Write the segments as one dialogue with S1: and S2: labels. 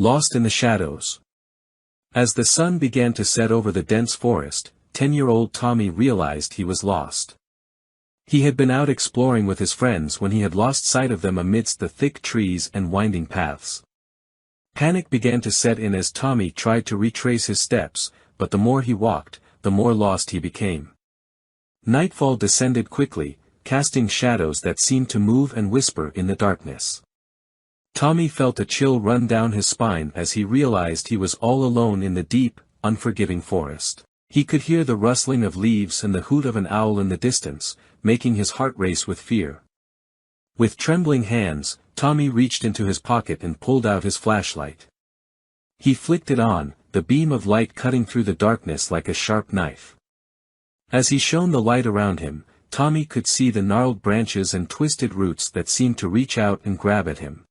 S1: Lost in the shadows. As the sun began to set over the dense forest, 10-year-old Tommy realized he was lost. He had been out exploring with his friends when he had lost sight of them amidst the thick trees and winding paths. Panic began to set in as Tommy tried to retrace his steps, but the more he walked, the more lost he became. Nightfall descended quickly, casting shadows that seemed to move and whisper in the darkness. Tommy felt a chill run down his spine as he realized he was all alone in the deep, unforgiving forest. He could hear the rustling of leaves and the hoot of an owl in the distance, making his heart race with fear. With trembling hands, Tommy reached into his pocket and pulled out his flashlight. He flicked it on, the beam of light cutting through the darkness like a sharp knife. As he shone the light around him, Tommy could see the gnarled branches and twisted roots that seemed to reach out and grab at him.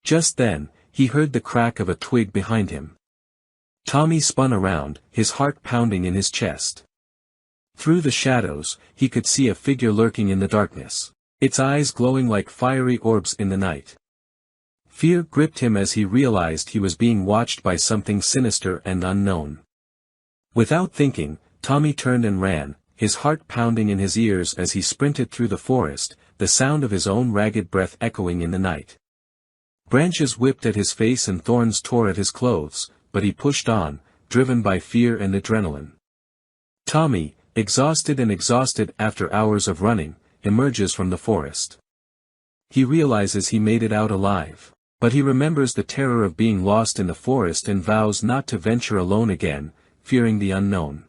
S1: Just then, he heard the crack of a twig behind him. Tommy spun around, his heart pounding in his chest. Through the shadows, he could see a figure lurking in the darkness, its eyes glowing like fiery orbs in the night. Fear gripped him as he realized he was being watched by something sinister and unknown. Without thinking, Tommy turned and ran, his heart pounding in his ears as he sprinted through the forest, the sound of his own ragged breath echoing in the night. Branches whipped at his face and thorns tore at his clothes, but he pushed on, driven by fear and adrenaline. Tommy, exhausted after hours of running, emerges from the forest. He realizes he made it out alive, but he remembers the terror of being lost in the forest and vows not to venture alone again, fearing the unknown.